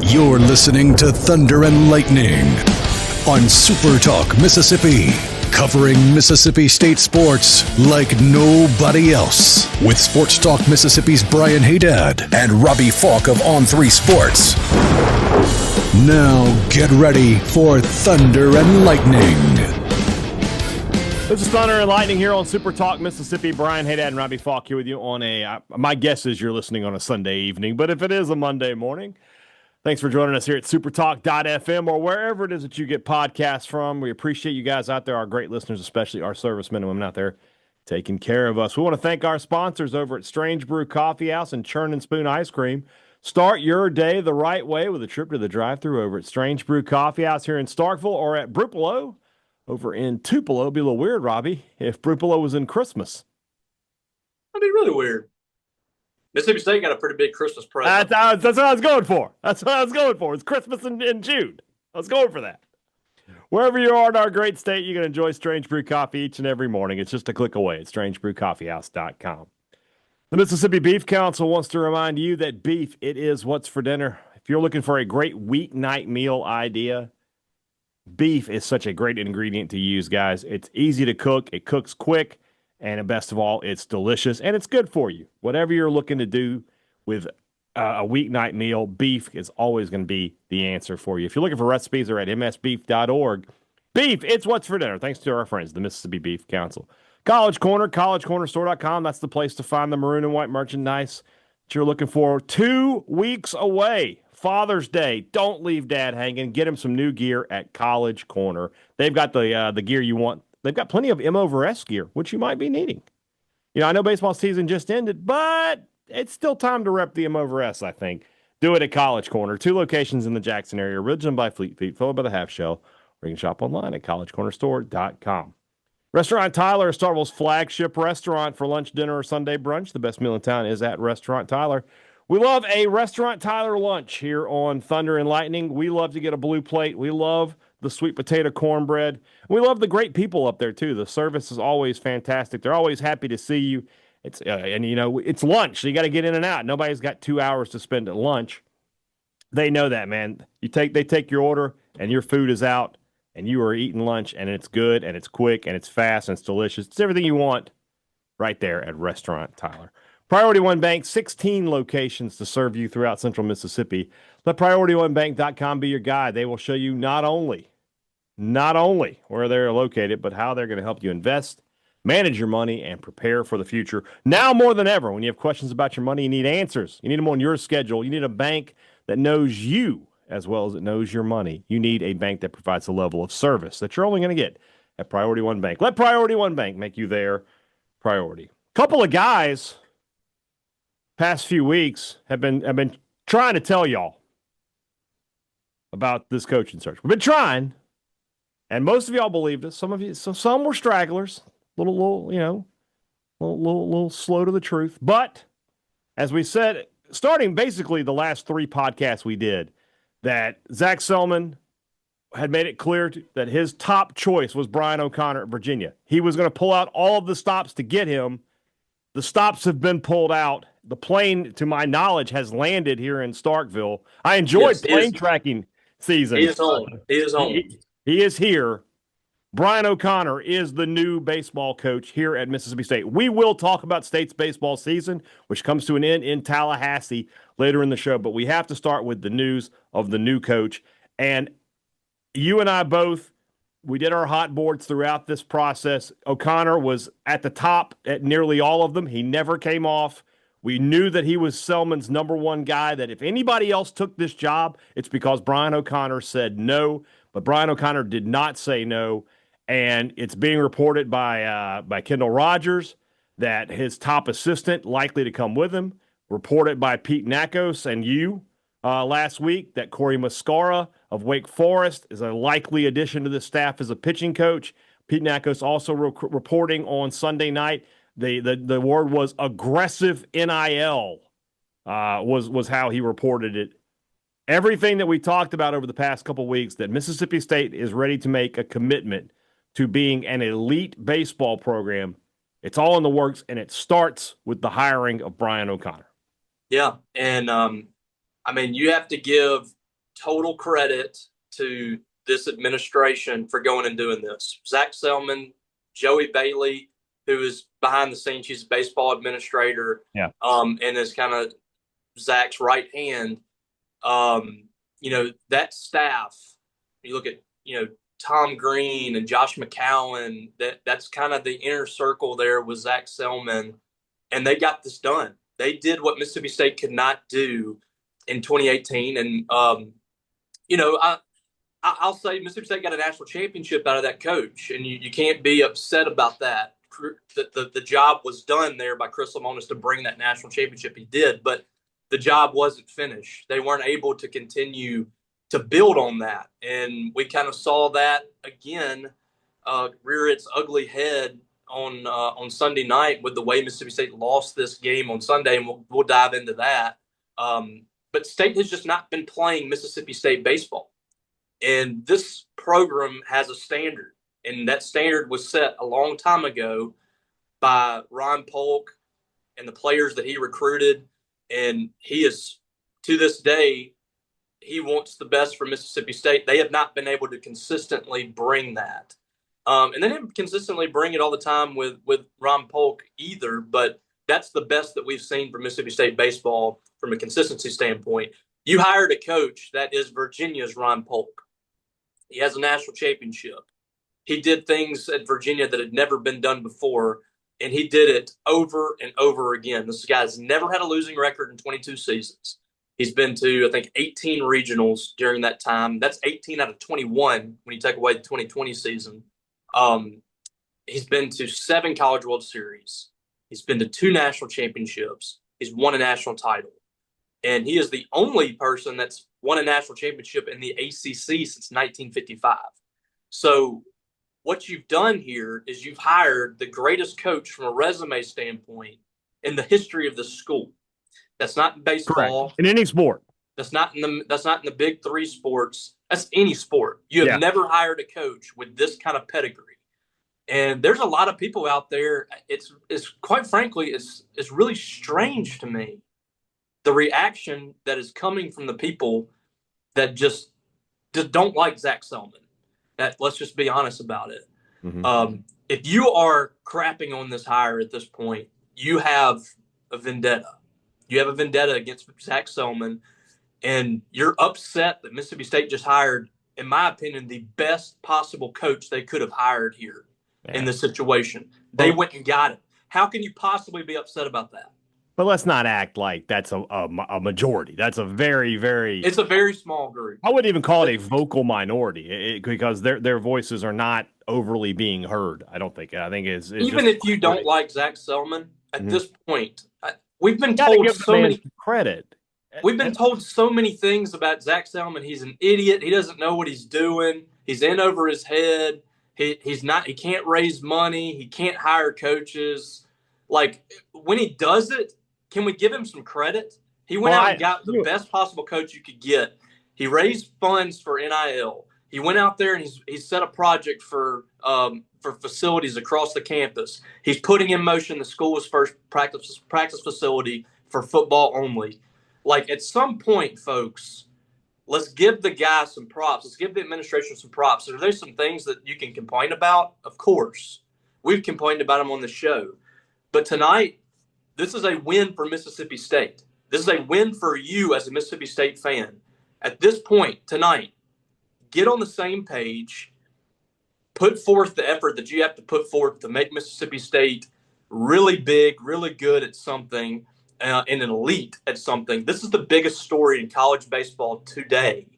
You're listening to Thunder and Lightning on SuperTalk Mississippi, covering Mississippi State sports like nobody else. With Sports Talk Mississippi's Brian Hadad and Robbie Faulk of On3 Sports. Now get ready for Thunder and Lightning. This is Thunder and Lightning here on SuperTalk Mississippi. Brian Hadad and Robbie Faulk here with you on my guess is you're listening on a Sunday evening, but if it is a Monday morning, thanks for joining us here at supertalk.fm or wherever it is that you get podcasts from. We appreciate you guys out there, our great listeners, especially our servicemen and women out there taking care of us. We want to thank our sponsors over at Strange Brew Coffee House and Churn and Spoon Ice Cream. Start your day the right way with a trip to the drive-thru over at Strange Brew Coffee House here in Starkville or at Brupolo over in Tupelo. It'd be a little weird, Robbie, if Brupolo was in Christmas. That'd be really weird. Mississippi State got a pretty big Christmas present. That's what I was going for. It's Christmas in June. I was going for that. Wherever you are in our great state, you can enjoy Strange Brew Coffee each and every morning. It's just a click away at strangebrewcoffeehouse.com. The Mississippi Beef Council wants to remind you that beef, it is what's for dinner. If you're looking for a great weeknight meal idea, beef is such a great ingredient to use, guys. It's easy to cook. It cooks quick. And best of all, it's delicious and it's good for you. Whatever you're looking to do with a weeknight meal, beef is always going to be the answer for you. If you're looking for recipes, they're at msbeef.org. Beef, it's what's for dinner. Thanks to our friends, the Mississippi Beef Council. College Corner, collegecornerstore.com. That's the place to find the maroon and white merchandise that you're looking for. 2 weeks away, Father's Day. Don't leave Dad hanging. Get him some new gear at College Corner. They've got the gear you want. They've got plenty of M over S gear, which you might be needing. You know, I know baseball season just ended, but it's still time to rep the M over S, I think. Do it at College Corner. 2 locations in the Jackson area, originally by Fleet Feet, followed by the Half Shell, or you can shop online at collegecornerstore.com. Restaurant Tyler is Starkville's flagship restaurant for lunch, dinner, or Sunday brunch. The best meal in town is at Restaurant Tyler. We love a Restaurant Tyler lunch here on Thunder and Lightning. We love to get a blue plate. We love the sweet potato cornbread. We love the great people up there, too. The service is always fantastic. They're always happy to see you. It's it's lunch, so you got to get in and out. Nobody's got 2 hours to spend at lunch. They know that, man. They take your order, and your food is out, and you are eating lunch, and it's good, and it's quick, and it's fast, and it's delicious. It's everything you want right there at Restaurant Tyler. Priority One Bank, 16 locations to serve you throughout central Mississippi. Let PriorityOneBank.com be your guide. They will show you not only where they're located, but how they're going to help you invest, manage your money, and prepare for the future. Now more than ever, when you have questions about your money, you need answers. You need them on your schedule. You need a bank that knows you as well as it knows your money. You need a bank that provides a level of service that you're only going to get at Priority One Bank. Let Priority One Bank make you their priority. Couple of guys past few weeks have been trying to tell y'all about this coaching search. We've been trying, and most of y'all believed us. Some were stragglers, little slow to the truth. But as we said, starting basically the last 3 podcasts we did, that Zach Selman had made it clear that his top choice was Brian O'Connor at Virginia. He was going to pull out all of the stops to get him. The stops have been pulled out. The plane, to my knowledge, has landed here in Starkville. I enjoyed plane tracking season. He is home. He is here. Brian O'Connor is the new baseball coach here at Mississippi State. We will talk about State's baseball season, which comes to an end in Tallahassee later in the show. But we have to start with the news of the new coach. And you and I both, we did our hot boards throughout this process. O'Connor was at the top at nearly all of them. He never came off. We knew that he was Selman's number one guy, that if anybody else took this job, it's because Brian O'Connor said no. But Brian O'Connor did not say no. And it's being reported by Kendall Rogers that his top assistant likely to come with him. Reported by Pete Nakos and you last week that Corey Muscara of Wake Forest is a likely addition to the staff as a pitching coach. Pete Nakos also reporting on Sunday night. The word was aggressive NIL was how he reported it. Everything that we talked about over the past couple weeks, that Mississippi State is ready to make a commitment to being an elite baseball program. It's all in the works, and it starts with the hiring of Brian O'Connor. Yeah, and I mean, you have to give total credit to this administration for going and doing this. Zach Selman, Joey Bailey, who is behind the scenes, she's a baseball administrator, and is kind of Zach's right hand. That staff, you look at, Tom Green and Josh McCowan, that's kind of the inner circle there with Zach Selman, and they got this done. They did what Mississippi State could not do in 2018. And, I'll say Mississippi State got a national championship out of that coach, and you can't be upset about that. The job was done there by Chris Lemonis to bring that national championship. He did, but the job wasn't finished. They weren't able to continue to build on that. And we kind of saw that again rear its ugly head on Sunday night with the way Mississippi State lost this game on Sunday, and we'll dive into that. But State has just not been playing Mississippi State baseball. And this program has a standard, and that standard was set a long time ago by Ron Polk and the players that he recruited. And he is, to this day, he wants the best for Mississippi State. They have not been able to consistently bring that. And they didn't consistently bring it all the time with Ron Polk either, but that's the best that we've seen from Mississippi State baseball from a consistency standpoint. You hired a coach that is Virginia's Ron Polk. He has a national championship. He did things at Virginia that had never been done before, and he did it over and over again. This guy's never had a losing record in 22 seasons. He's been to, I think, 18 regionals during that time. That's 18 out of 21 when you take away the 2020 season. He's been to 7 College World Series. He's been to 2 national championships. He's won a national title. And he is the only person that's won a national championship in the ACC since 1955. So what you've done here is you've hired the greatest coach from a resume standpoint in the history of the school. That's not in baseball. Correct. In any sport. That's not in the big 3 sports. That's any sport. You have never hired a coach with this kind of pedigree. And there's a lot of people out there. It's quite frankly, it's really strange to me, the reaction that is coming from the people that just don't like Zach Selman. Let's just be honest about it. Mm-hmm. If you are crapping on this hire at this point, you have a vendetta. You have a vendetta against Zach Selman, and you're upset that Mississippi State just hired, in my opinion, the best possible coach they could have hired here in this situation. They went and got it. How can you possibly be upset about that? But let's not act like that's a majority. That's a very, very... It's a very small group. I wouldn't even call it a vocal minority because their voices are not overly being heard, I don't think. I think it's even if you don't like Zach Selman, at this point, we've been told so many... credit. We've been told so many things about Zach Selman. He's an idiot. He doesn't know what he's doing. He's in over his head. He can't raise money. He can't hire coaches. Like, when he does it, can we give him some credit? He went out and got the best possible coach you could get. He raised funds for NIL. He went out there and he set a project for facilities across the campus. He's putting in motion the school's first practice facility for football only. Like, at some point, folks, let's give the guy some props. Let's give the administration some props. Are there some things that you can complain about? Of course. We've complained about them on the show. But tonight, this is a win for Mississippi State. This is a win for you as a Mississippi State fan. At this point, tonight, get on the same page. Put forth the effort that you have to put forth to make Mississippi State really big, really good at something, and an elite at something. This is the biggest story in college baseball today,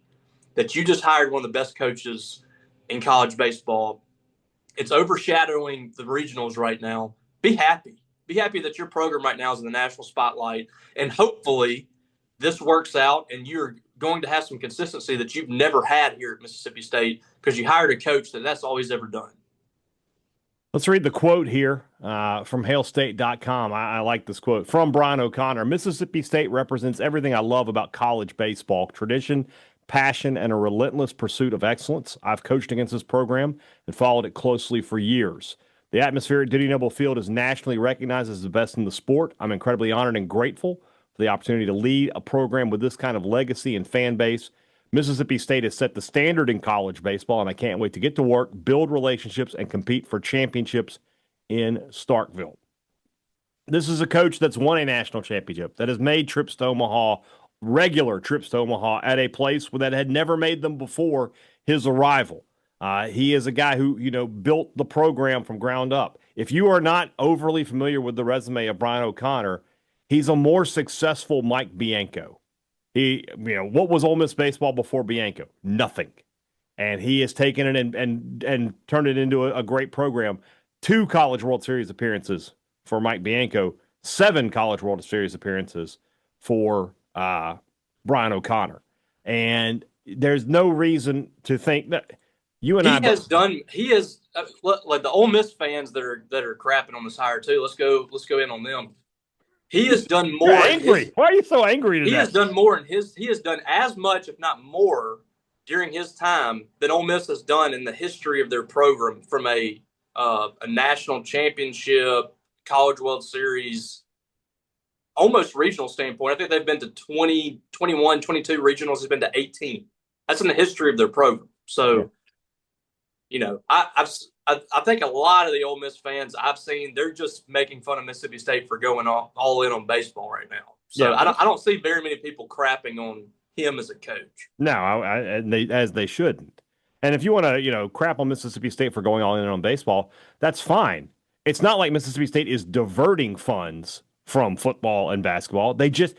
that you just hired one of the best coaches in college baseball. It's overshadowing the regionals right now. Be happy. Be happy that your program right now is in the national spotlight, and hopefully this works out and you're going to have some consistency that you've never had here at Mississippi State because you hired a coach that's all he's ever done. Let's read the quote here from hailstate.com. I like this quote from Brian O'Connor. Mississippi State represents everything I love about college baseball: tradition, passion, and a relentless pursuit of excellence. I've coached against this program and followed it closely for years. The atmosphere at Diddy Noble Field is nationally recognized as the best in the sport. I'm incredibly honored and grateful for the opportunity to lead a program with this kind of legacy and fan base. Mississippi State has set the standard in college baseball, and I can't wait to get to work, build relationships, and compete for championships in Starkville. This is a coach that's won a national championship, that has made trips to Omaha, regular trips to Omaha, at a place that had never made them before his arrival. He is a guy who, built the program from ground up. If you are not overly familiar with the resume of Brian O'Connor, he's a more successful Mike Bianco. What was Ole Miss baseball before Bianco? Nothing. And he has taken it and turned it into a great program. 2 College World Series appearances for Mike Bianco, 7 College World Series appearances for Brian O'Connor. And there's no reason to think that you and he has like the Ole Miss fans that are crapping on this hire too. Let's go in on them. He has done more. You're angry. Why are you so angry today? He has done more he has done as much, if not more, during his time than Ole Miss has done in the history of their program, from a national championship, College World Series, almost regional standpoint. I think they've been to 20, 21, 22 regionals. He's been to 18. That's in the history of their program. So, I think a lot of the Ole Miss fans I've seen, they're just making fun of Mississippi State for going all in on baseball right now. So yeah. I don't see very many people crapping on him as a coach. No, as they shouldn't. And if you want to, crap on Mississippi State for going all in on baseball, that's fine. It's not like Mississippi State is diverting funds from football and basketball. This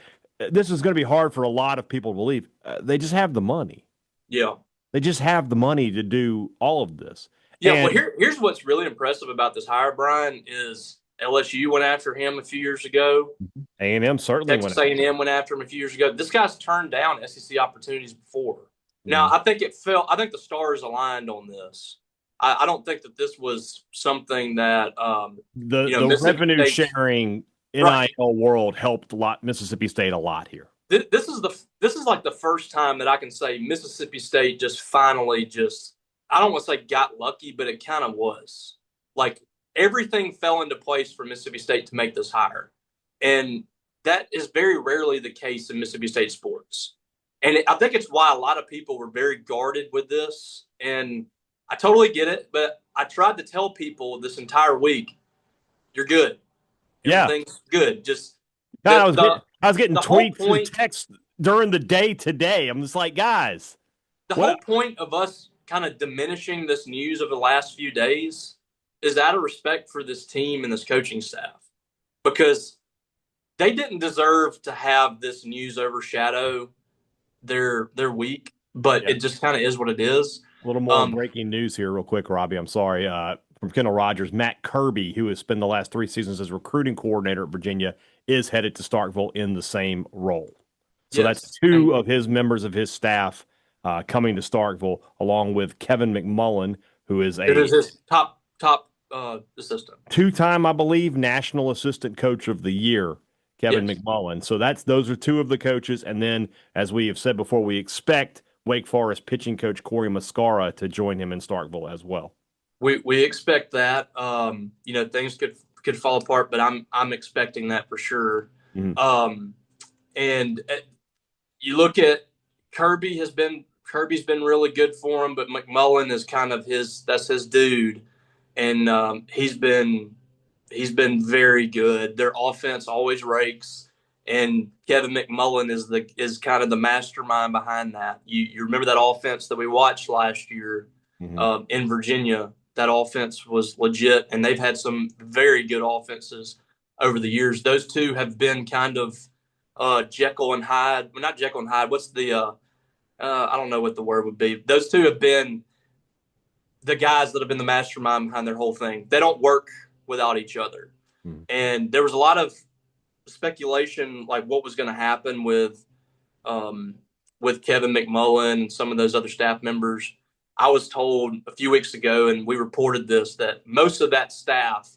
is going to be hard for a lot of people to believe. They just have the money. Yeah. They just have the money to do all of this. Yeah, well, here's what's really impressive about this hire, Brian, is LSU went after him a few years ago. A&M certainly Texas A&M went after him a few years ago. This guy's turned down SEC opportunities before. Now, I think I think the stars aligned on this. I don't think that this was something that the revenue sharing NIL world helped Mississippi State a lot here. This is like the first time that I can say Mississippi State just finally I don't want to say got lucky, but it kind of was. Like, everything fell into place for Mississippi State to make this hire. And that is very rarely the case in Mississippi State sports. And I think it's why a lot of people were very guarded with this. And I totally get it, but I tried to tell people this entire week, you're good. Everything's good. Just God, I was getting tweets and texts during the day today. I'm just like, guys. The whole point of us kind of diminishing this news of the last few days is out of respect for this team and this coaching staff, because they didn't deserve to have this news overshadow their week, but it just kind of is what it is. A little more breaking news here real quick, Robbie. I'm sorry. From Kendall Rogers, Matt Kirby, who has spent the last 3 seasons as recruiting coordinator at Virginia, is headed to Starkville in the same role. So that's 2 of his members of his staff coming to Starkville, along with Kevin McMullen, who is his top assistant. 2-time, I believe, National Assistant Coach of the Year, Kevin McMullen. So those are 2 of the coaches. And then, as we have said before, we expect Wake Forest pitching coach Corey Mascara to join him in Starkville as well. We expect that. Things could fall apart, but I'm expecting that for sure. Mm-hmm. And you look at Kirby's been really good for him, but McMullen is kind of that's his dude, and he's been very good. Their offense always rakes, and Kevin McMullen is kind of the mastermind behind that. You remember that offense that we watched last year in Virginia? That offense was legit, and they've had some very good offenses over the years. Those 2 have been kind of Jekyll and Hyde. Well, not Jekyll and Hyde. What's the I don't know what the word would be. Those 2 have been the guys that have been the mastermind behind their whole thing. They don't work without each other. And there was a lot of speculation, like what was going to happen with Kevin McMullen and some of those other staff members. I was told a few weeks ago, and we reported this, that most of that staff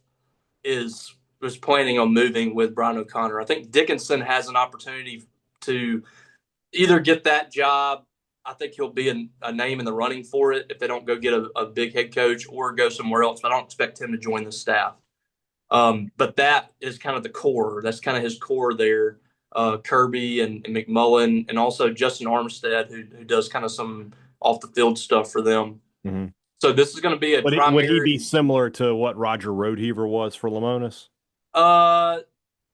was planning on moving with Brian O'Connor. I think Dickinson has an opportunity to either get that job. I think he'll be a name in the running for it if they don't go get a big head coach or go somewhere else. But I don't expect him to join the staff. But that is kind of the core. That's kind of his core there. Kirby and McMullen, and also Justin Armstead, who does kind of some off the field stuff for them. Mm-hmm. So this is going to be a primary. Would he be similar to what Roger Roadheaver was for Lamonis?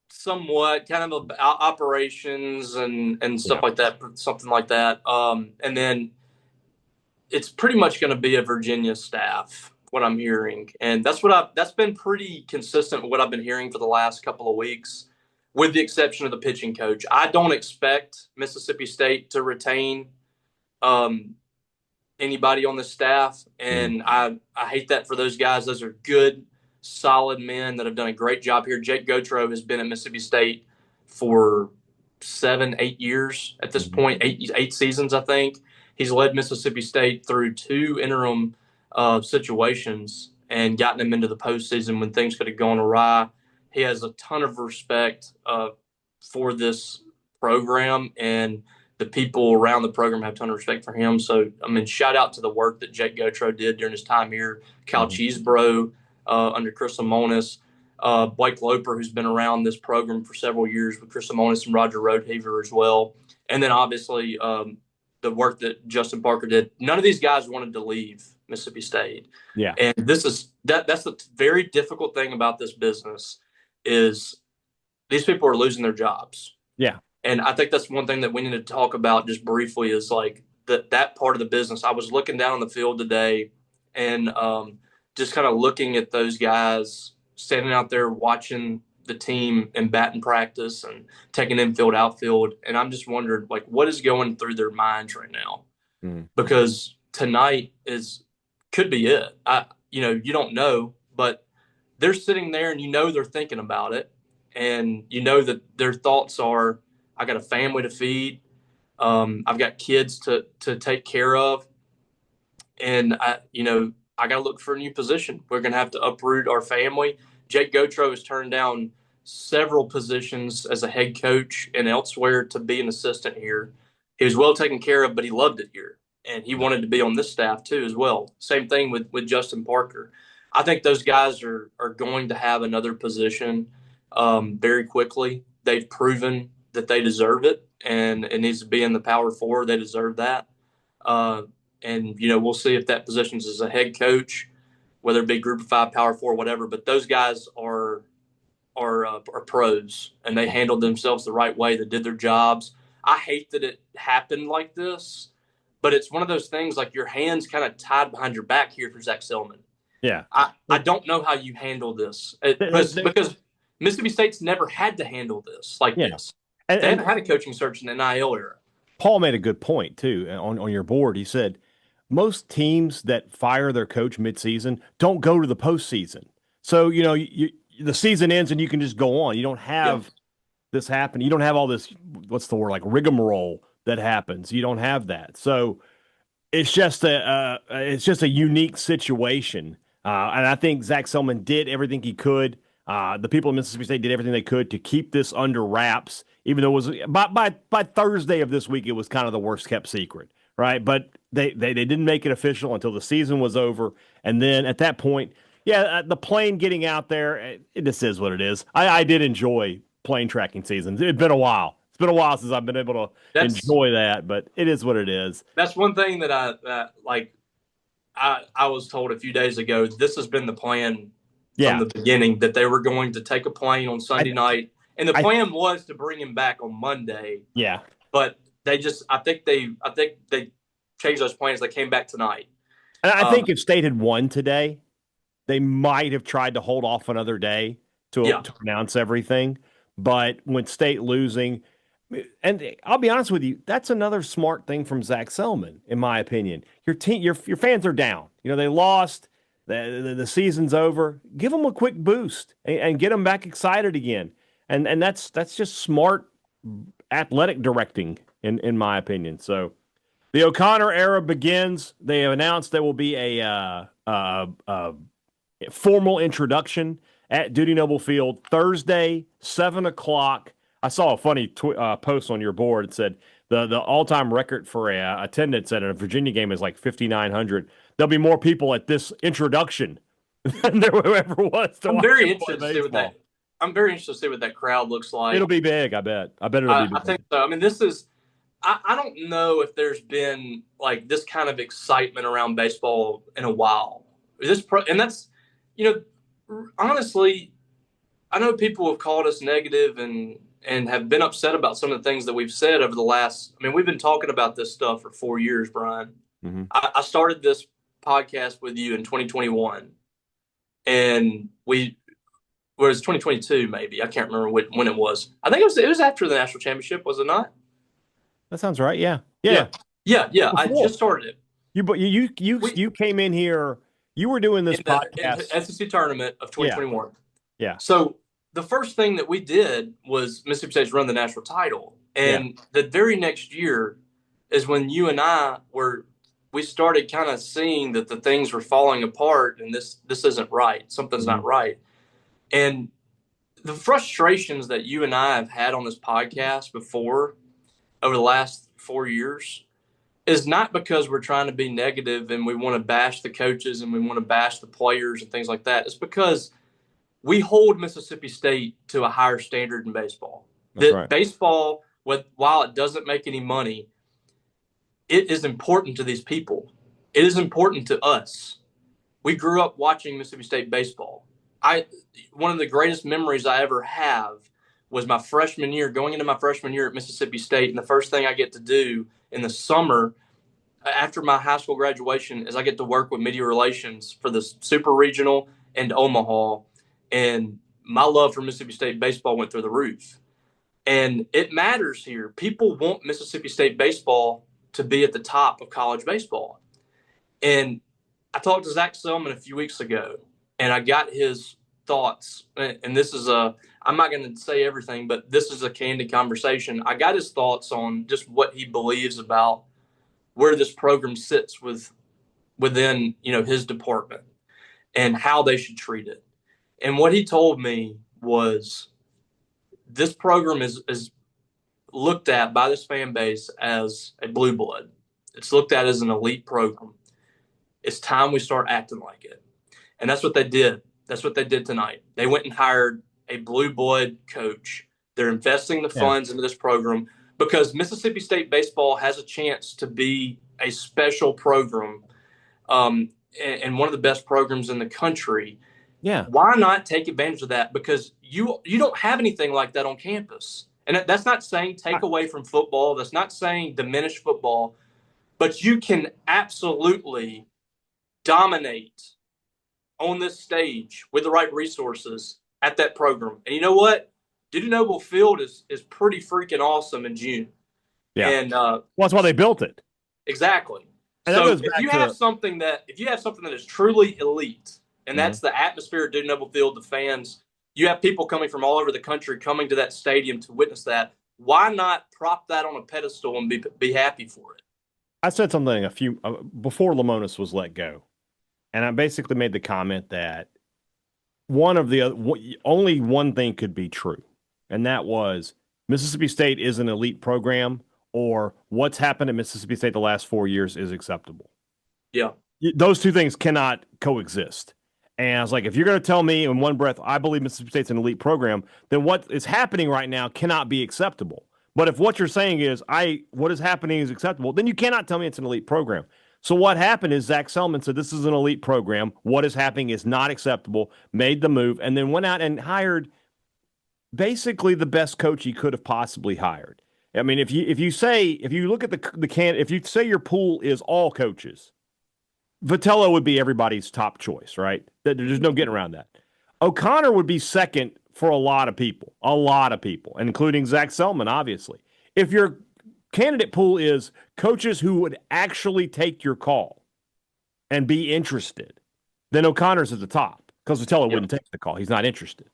Somewhat, kind of operations and stuff like that, something like that. And then it's pretty much going to be a Virginia staff, what I'm hearing, and that's been pretty consistent with what I've been hearing for the last couple of weeks, with the exception of the pitching coach. I don't expect Mississippi State to retain anybody on the staff, and I hate that for those guys. Those are good, solid men that have done a great job here. Jake Gautreaux has been at Mississippi State for 7-8 years at this point, eight seasons, I think. He's led Mississippi State through 2 interim situations and gotten them into the postseason when things could have gone awry. He has a ton of respect for this program, and the people around the program have a ton of respect for him. So, I mean, shout out to the work that Jake Gautreaux did during his time here. Cal Cheesebro under Chris Lamonis, Blake Loper, who's been around this program for several years with Chris Lamonis and Roger Roadheaver as well. And then obviously the work that Justin Parker did. None of these guys wanted to leave Mississippi State. Yeah. And that's the very difficult thing about this business is these people are losing their jobs. Yeah. And I think that's one thing that we need to talk about just briefly is like that part of the business. I was looking down on the field today and just kind of looking at those guys standing out there watching the team in batting practice and taking infield, outfield. And I'm just wondering, like, what is going through their minds right now? Because tonight could be it. You don't know, but they're sitting there and they're thinking about it. And that their thoughts are, I got a family to feed. I've got kids to take care of. And I got to look for a new position. We're going to have to uproot our family. Jake Gautreaux has turned down several positions as a head coach and elsewhere to be an assistant here. He was well taken care of, but he loved it here. And he wanted to be on this staff too as well. Same thing with Justin Parker. I think those guys are going to have another position very quickly. They've proven that they deserve it, and it needs to be in the Power Four. They deserve that. And we'll see if that positions as a head coach, whether it be Group of 5, Power 4, whatever. But those guys are pros, and they handled themselves the right way. They did their jobs. I hate that it happened like this, but it's one of those things like your hands kind of tied behind your back here for Zach Selman. Yeah, I don't know how you handle this because Mississippi State's never had to handle this like this. And they haven't had a coaching search in the NIL era. Paul made a good point too on your board. He said most teams that fire their coach midseason don't go to the postseason. So, the season ends and you can just go on. You don't have this happen. You don't have all this, what's the word, like rigmarole that happens. You don't have that. So it's just a unique situation. And I think Zach Selman did everything he could. The people in Mississippi State did everything they could to keep this under wraps, even though it was by Thursday of this week, it was kind of the worst kept secret. Right. But they didn't make it official until the season was over. And then at that point, the plane getting out there, it just is what it is. I did enjoy plane tracking seasons. It's been a while. It's been a while since I've been able to enjoy that, but it is what it is. That's one thing that I was told a few days ago. This has been the plan from the beginning, that they were going to take a plane on Sunday night. And the plan was to bring him back on Monday. Yeah. But I think they changed those plans. They came back tonight. And I think if State had won today, they might have tried to hold off another day to announce everything. But when State losing, and I'll be honest with you, that's another smart thing from Zach Selman, in my opinion. Your team, your fans are down. They lost. The season's over. Give them a quick boost and get them back excited again. And that's just smart athletic directing, in my opinion. So the O'Connor era begins. They have announced there will be a formal introduction at Dudy Noble Field Thursday, 7:00. I saw a funny post on your board. It said the all-time record for attendance at a Virginia game is like 5,900. There'll be more people at this introduction than there ever was. I'm very interested to see what that. I'm very interested to see what that crowd looks like. It'll be big, I bet. I bet it'll be big. I think so. I mean, this is I don't know if there's been like this kind of excitement around baseball in a while. And that's, honestly, I know people have called us negative and have been upset about some of the things that we've said over the last. I mean, we've been talking about this stuff for 4 years, Brian. Mm-hmm. I started this podcast with you in 2021, and whereas 2022 maybe, I can't remember when it was. I think it was after the national championship, was it not? That sounds right. Yeah. I just started it. You came in here. You were doing this podcast in the SEC tournament of 2021. Yeah. So the first thing that we did was Mississippi State's run the national title, and the very next year is when you and I we started kind of seeing that the things were falling apart, and this isn't right. Something's not right, and the frustrations that you and I have had on this podcast before over the last 4 years is not because we're trying to be negative and we want to bash the coaches and we want to bash the players and things like that. It's because we hold Mississippi State to a higher standard in baseball. Right. Baseball, while it doesn't make any money, it is important to these people. It is important to us. We grew up watching Mississippi State baseball. One of the greatest memories I ever have was my freshman year, going into my freshman year at Mississippi State, and the first thing I get to do in the summer after my high school graduation is I get to work with media relations for the Super Regional and Omaha, and my love for Mississippi State baseball went through the roof. And it matters here. People want Mississippi State baseball to be at the top of college baseball. And I talked to Zach Selman a few weeks ago, and I got his thoughts. And this is I'm not going to say everything, but this is a candid conversation. I got his thoughts on just what he believes about where this program sits within, his department and how they should treat it. And what he told me was this program is looked at by this fan base as a blue blood. It's looked at as an elite program. It's time we start acting like it. And that's what they did. That's what they did tonight. They went and hired a blue blood coach. They're investing the funds into this program because Mississippi State baseball has a chance to be a special program and one of the best programs in the country. Yeah. Why not take advantage of that? Because you don't have anything like that on campus. And that's not saying take away from football. That's not saying diminish football. But you can absolutely dominate on this stage with the right resources at that program. And you know what? Duty Noble Field is pretty freaking awesome in June. Yeah. And that's why they built it. Exactly. And so if you have something that is truly elite, and that's the atmosphere at Duty Noble Field, the fans, you have people coming from all over the country coming to that stadium to witness that. Why not prop that on a pedestal and be happy for it? I said something before Lamonis was let go, and I basically made the comment that only one thing could be true, and that was Mississippi State is an elite program, or what's happened at Mississippi State the last 4 years is acceptable. Yeah. Those two things cannot coexist. And I was like, if you're going to tell me in one breath, I believe Mississippi State's an elite program, then what is happening right now cannot be acceptable. But if what you're saying is what is happening is acceptable, then you cannot tell me it's an elite program. So what happened is Zach Selman said, this is an elite program. What is happening is not acceptable, made the move, and then went out and hired basically the best coach he could have possibly hired. I mean, if you look at if you say your pool is all coaches, Vitello would be everybody's top choice, right? There's no getting around that. O'Connor would be second for a lot of people, including Zach Selman, obviously. If your candidate pool is coaches who would actually take your call and be interested, then O'Connor's at the top because Vitello wouldn't take the call. He's not interested.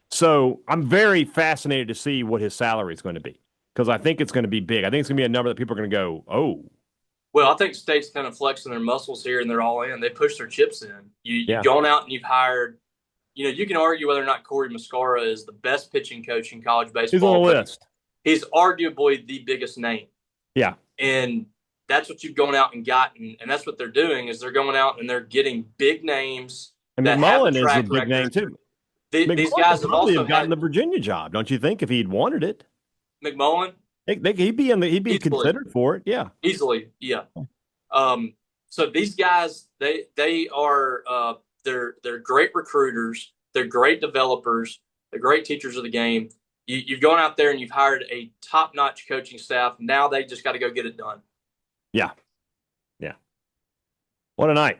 So I'm very fascinated to see what his salary is going to be because I think it's going to be big. I think it's going to be a number that people are going to go, oh. Well, I think State's kind of flexing their muscles here, and they're all in. They push their chips in. You've gone out and you've hired, you can argue whether or not Corey Muscara is the best pitching coach in college baseball. He's on the list. He's arguably the biggest name. Yeah. And that's what you've gone out and gotten, and that's what they're doing is they're going out and they're getting big names. And McMullen is a big name too. These McMullen guys would have probably also have gotten had the Virginia job, don't you think? If he'd wanted it, McMullen he'd be he'd be easily, considered for it. Yeah. easily, yeah. So these guys, they are they're great recruiters, they're great developers, they're great teachers of the game. You've gone out there and you've hired a top-notch coaching staff. Now they just got to go get it done. Yeah. Yeah. What a night.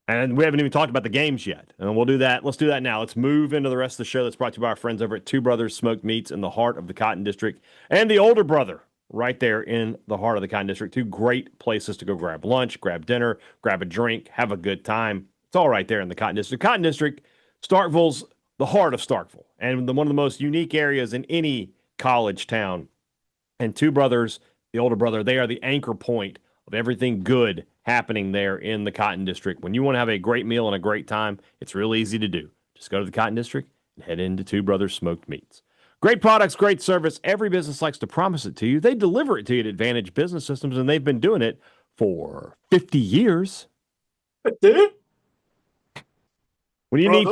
And we haven't even talked about the games yet. And we'll do that. Let's do that now. Let's move into the rest of the show that's brought to you by our friends over at Two Brothers Smoked Meats in the heart of the Cotton District and the Older Brother right there in the heart of the Cotton District. Two great places to go grab lunch, grab dinner, grab a drink, have a good time. It's all right there in the Cotton District. Cotton District, Starkville's the heart of Starkville and one of the most unique areas in any college town. And Two Brothers, the Older Brother, they are the anchor point of everything good happening there in the Cotton District. When you want to have a great meal and a great time, it's real easy to do. Just go to the Cotton District and head into Two Brothers Smoked Meats. Great products, great service. Every business likes to promise it to you. They deliver it to you at Advantage Business Systems, and they've been doing it for 50 years. When you need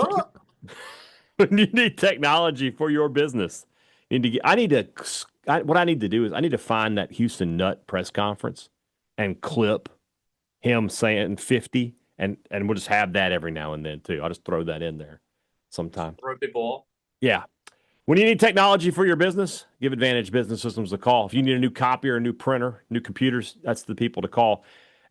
when you need technology for your business, what I need to do is I need to find that Houston Nutt press conference and clip him saying 50, and we'll just have that every now and then too. I'll just throw that in there sometime. Throw people off. Yeah. When you need technology for your business, give Advantage Business Systems a call. If you need a new copier, a new printer, new computers, that's the people to call.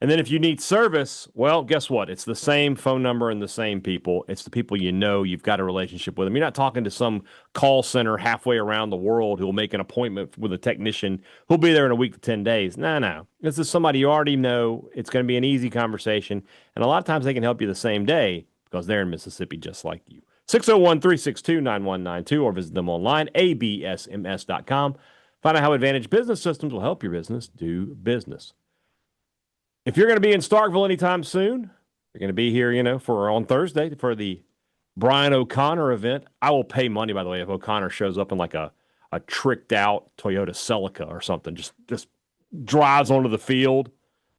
And then if you need service, well, guess what? It's the same phone number and the same people. It's the people you know. You've got a relationship with them. You're not talking to some call center halfway around the world who'll make an appointment with a technician who'll be there in a week to 10 days. No. This is somebody you already know. It's going to be an easy conversation. And a lot of times they can help you the same day because they're in Mississippi just like you. 601-362-9192 or visit them online, absms.com. Find out how Advantage Business Systems will help your business do business. If you're going to be in Starkville anytime soon, you're going to be here, for on Thursday for the Brian O'Connor event. I will pay money, by the way, if O'Connor shows up in like a tricked out Toyota Celica or something. Just drives onto the field,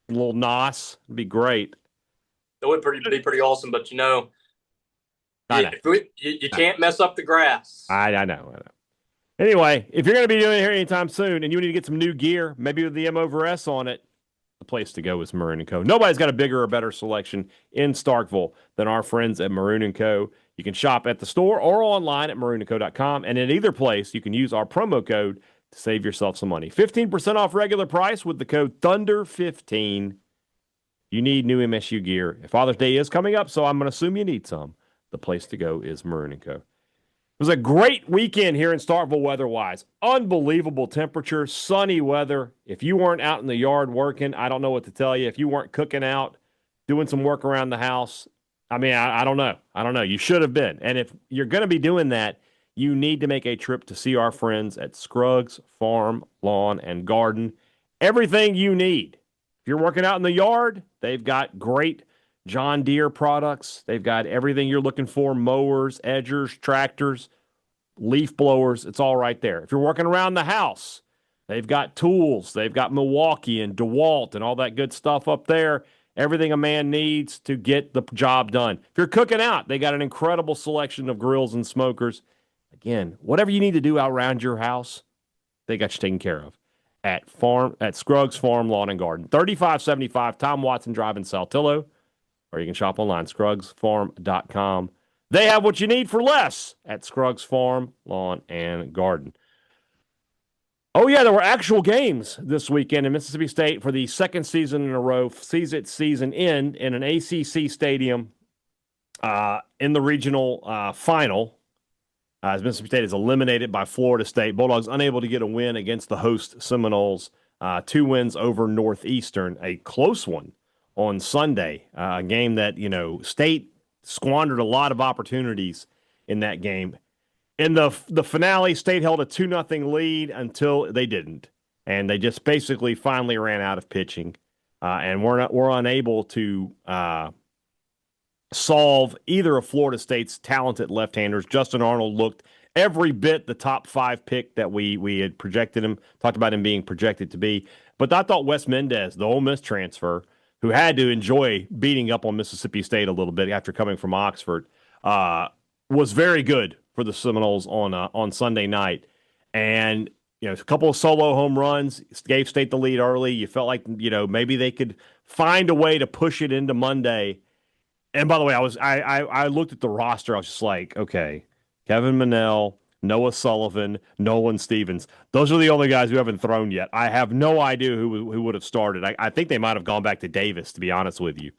a little NOS. It'd be great. That would be pretty awesome, but you can't mess up the grass. I know. Anyway, if you're going to be doing it here anytime soon and you need to get some new gear, maybe with the M over S on it, the place to go is Maroon & Co. Nobody's got a bigger or better selection in Starkville than our friends at Maroon & Co. You can shop at the store or online at maroonandco.com, and in either place, you can use our promo code to save yourself some money. 15% off regular price with the code THUNDER15. You need new MSU gear. Father's Day is coming up, so I'm going to assume you need some. The place to go is Maroon & Co. It was a great weekend here in Starkville weather-wise. Unbelievable temperature, sunny weather. If you weren't out in the yard working, I don't know what to tell you. If you weren't cooking out, doing some work around the house, I don't know. I don't know. You should have been. And if you're going to be doing that, you need to make a trip to see our friends at Scruggs Farm, Lawn, and Garden. Everything you need. If you're working out in the yard, they've got great John Deere products. They've got everything you're looking for, mowers, edgers, tractors, leaf blowers. It's all right there. If you're working around the house, they've got tools. They've got Milwaukee and DeWalt and all that good stuff up there. Everything a man needs to get the job done. If you're cooking out, they got an incredible selection of grills and smokers. Again, whatever you need to do out around your house, they got you taken care of at Scruggs Farm, Lawn, and Garden. 3575 Tom Watson Drive in Saltillo. Or you can shop online, scruggsfarm.com. They have what you need for less at Scruggs Farm, Lawn, and Garden. Oh, yeah, there were actual games this weekend in Mississippi State for the second season in a row. Sees its season end in an ACC stadium in the regional final. As Mississippi State is eliminated by Florida State. Bulldogs unable to get a win against the host Seminoles. 2 wins over Northeastern, a close one on Sunday, a game that, State squandered a lot of opportunities in that game. In the finale, State held a 2-0 lead until they didn't. And they just basically finally ran out of pitching. And we're unable to solve either of Florida State's talented left-handers. Justin Arnold looked every bit the top 5 pick that we had projected him, talked about him being projected to be. But I thought Wes Mendez, the Ole Miss transfer, who had to enjoy beating up on Mississippi State a little bit after coming from Oxford, was very good for the Seminoles on Sunday night. And, a couple of solo home runs gave State the lead early. You felt like, maybe they could find a way to push it into Monday. And by the way, I looked at the roster. I was just like, okay, Kevin Monell, Noah Sullivan, Nolan Stevens. Those are the only guys who haven't thrown yet. I have no idea who would have started. I think they might have gone back to Davis, to be honest with you,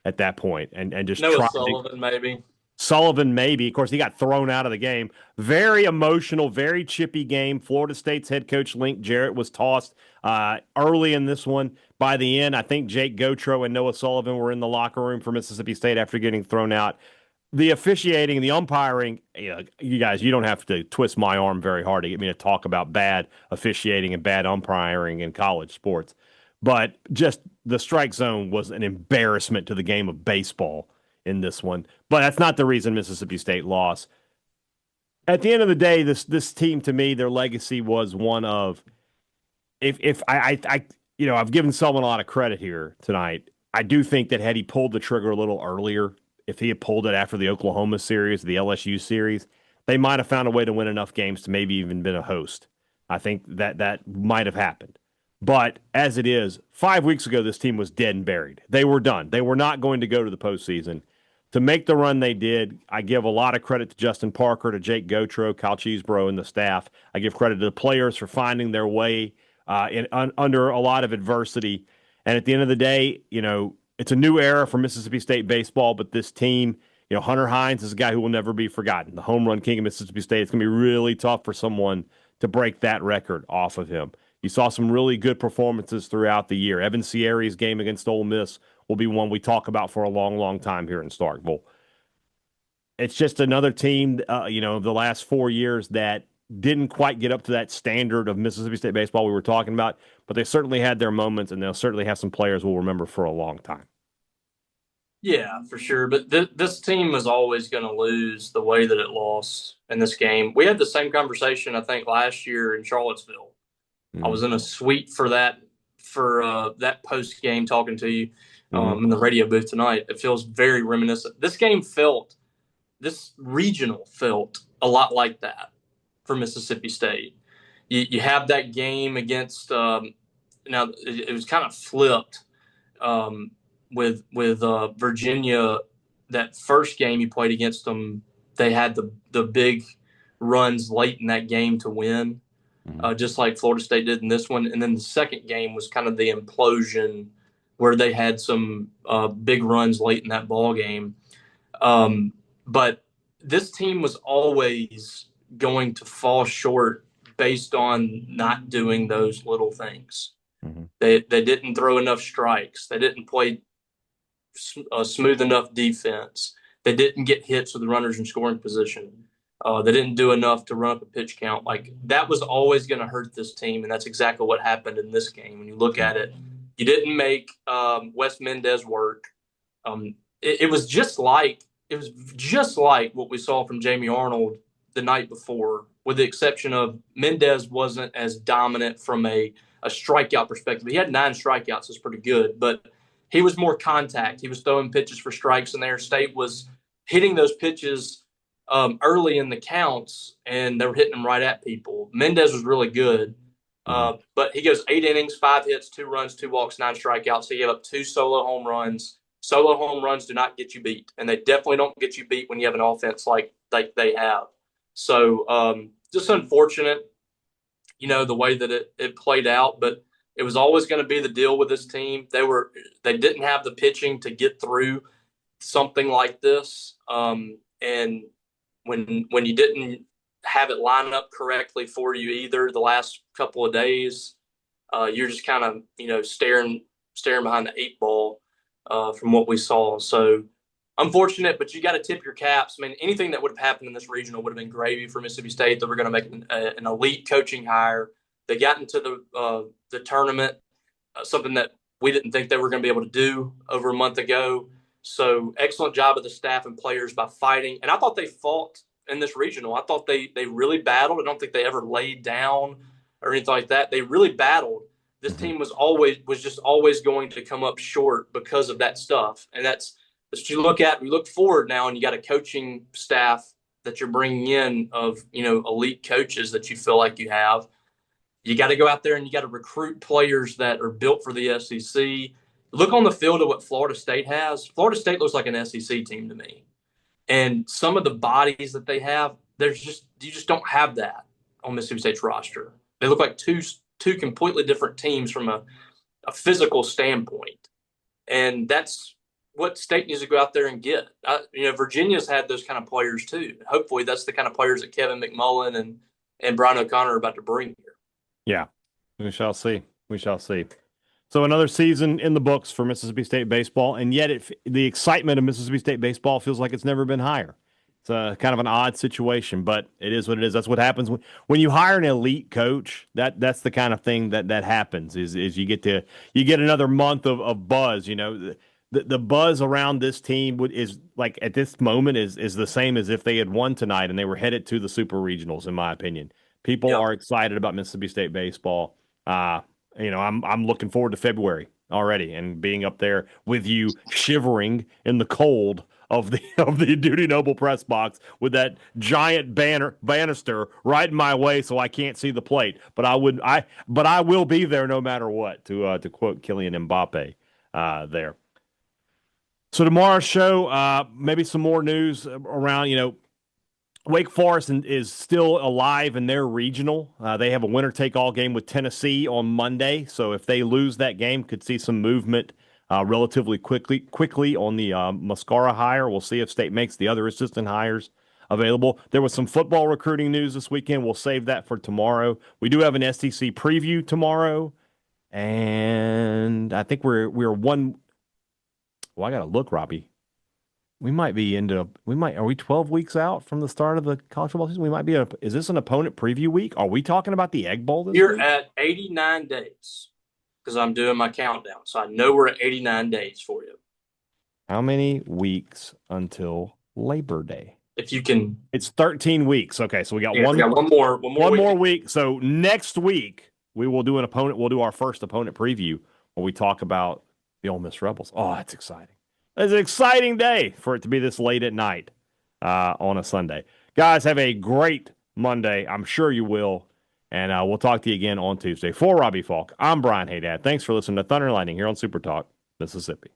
at that point, and just Noah Sullivan, maybe. Sullivan, maybe. Of course, he got thrown out of the game. Very emotional, very chippy game. Florida State's head coach, Link Jarrett, was tossed early in this one. By the end, I think Jake Gautreaux and Noah Sullivan were in the locker room for Mississippi State after getting thrown out. The officiating, the umpiring, you guys, you don't have to twist my arm very hard to get me to talk about bad officiating and bad umpiring in college sports. But just the strike zone was an embarrassment to the game of baseball in this one. But that's not the reason Mississippi State lost. At the end of the day, this team, to me, their legacy was one of, if I've given someone a lot of credit here tonight. I do think that had he pulled the trigger a little earlier, if he had pulled it after the Oklahoma series, the LSU series, they might have found a way to win enough games to maybe even been a host. I think that might have happened. But as it is, 5 weeks ago, this team was dead and buried. They were done. They were not going to go to the postseason. To make the run they did, I give a lot of credit to Justin Parker, to Jake Gautreaux, Kyle Cheesebro, and the staff. I give credit to the players for finding their way under a lot of adversity. And at the end of the day, it's a new era for Mississippi State baseball, but this team, Hunter Hines is a guy who will never be forgotten. The home run king of Mississippi State. It's going to be really tough for someone to break that record off of him. You saw some really good performances throughout the year. Evan Sierra's game against Ole Miss will be one we talk about for a long, long time here in Starkville. It's just another team, the last 4 years that didn't quite get up to that standard of Mississippi State baseball we were talking about, but they certainly had their moments, and they'll certainly have some players we'll remember for a long time. Yeah, for sure. But this team was always going to lose the way that it lost in this game. We had the same conversation, I think, last year in Charlottesville. I was in a suite for that post game talking to you in the radio booth tonight. It feels very reminiscent. This regional felt a lot like that for Mississippi State. You have that game against now it was kind of flipped with Virginia. That first game you played against them, they had the big runs late in that game to win. Just like Florida State did in this one. And then the second game was kind of the implosion where they had some big runs late in that ball game. But this team was always going to fall short based on not doing those little things. Mm-hmm. They didn't throw enough strikes. They didn't play smooth enough defense. They didn't get hits with the runners in scoring position. They didn't do enough to run up a pitch count. Like, that was always going to hurt this team, and that's exactly what happened in this game. When you look at it, you didn't make Wes Mendez work. It was just like what we saw from Jamie Arnold the night before, with the exception of Mendez wasn't as dominant from a strikeout perspective. He had 9 strikeouts, was pretty good, but he was more contact. He was throwing pitches for strikes, and their State was hitting those pitches early in the counts, and they were hitting them right at people. Mendez was really good, but he goes 8 innings, 5 hits, 2 runs, 2 walks, 9 strikeouts. So he gave up 2 solo home runs. Solo home runs do not get you beat, and they definitely don't get you beat when you have an offense like they have. So just unfortunate, the way that it played out, but it was always going to be the deal with this team. They didn't have the pitching to get through something like this, and when you didn't have it line up correctly for you either the last couple of days, you're just kind of, staring behind the 8 ball from what we saw. So unfortunate, but you got to tip your caps. I mean, anything that would have happened in this regional would have been gravy for Mississippi State. They were going to make an elite coaching hire. They got into the tournament, something that we didn't think they were going to be able to do over a month ago. So excellent job of the staff and players by fighting. And I thought they fought in this regional. I thought they really battled. I don't think they ever laid down or anything like that. They really battled. This team was just always going to come up short because of that stuff. And that's what you look at. We look forward now, and you got a coaching staff that you're bringing in of, elite coaches that you feel like you have. You got to go out there and you got to recruit players that are built for the SEC. Look on the field of what Florida State has. Florida State looks like an SEC team to me. And some of the bodies that they have, you just don't have that on Mississippi State's roster. They look like two completely different teams from a physical standpoint. And that's what State needs to go out there and get. Virginia's had those kind of players too. Hopefully that's the kind of players that Kevin McMullen and Brian O'Connor are about to bring here. Yeah, we shall see. We shall see. So another season in the books for Mississippi State baseball, and yet the excitement of Mississippi State baseball feels like it's never been higher. It's a kind of an odd situation, but it is what it is. That's what happens when you hire an elite coach. That's the kind of thing that happens. Is you get another month of buzz. The buzz around this team is like at this moment is the same as if they had won tonight and they were headed to the Super Regionals. In my opinion, people are excited about Mississippi State baseball. I'm looking forward to February already and being up there with you, shivering in the cold of the Duty Noble press box with that giant banister right in my way, so I can't see the plate. But I will be there no matter what. To quote Kylian Mbappe there. So tomorrow's show, maybe some more news around Wake Forest is still alive in their regional. They have a winner-take-all game with Tennessee on Monday. So if they lose that game, could see some movement relatively quickly on the Mascara hire. We'll see if State makes the other assistant hires available. There was some football recruiting news this weekend. We'll save that for tomorrow. We do have an SEC preview tomorrow, and I think we're one. Well, I got to look, Robbie. We might be are we 12 weeks out from the start of the college football season? We might be is this an opponent preview week? Are we talking about the Egg Bowl this week? You're at 89 days because I'm doing my countdown. So I know we're at 89 days for you. How many weeks until Labor Day? If you can. It's 13 weeks. Okay, so we got one more week. So next week we'll do our first opponent preview where we talk about the Ole Miss Rebels. Oh, that's exciting. It's an exciting day for it to be this late at night on a Sunday. Guys, have a great Monday. I'm sure you will. And we'll talk to you again on Tuesday. For Robbie Faulk, I'm Brian Hadad. Thanks for listening to Thunder and Lightning here on SuperTalk, Mississippi.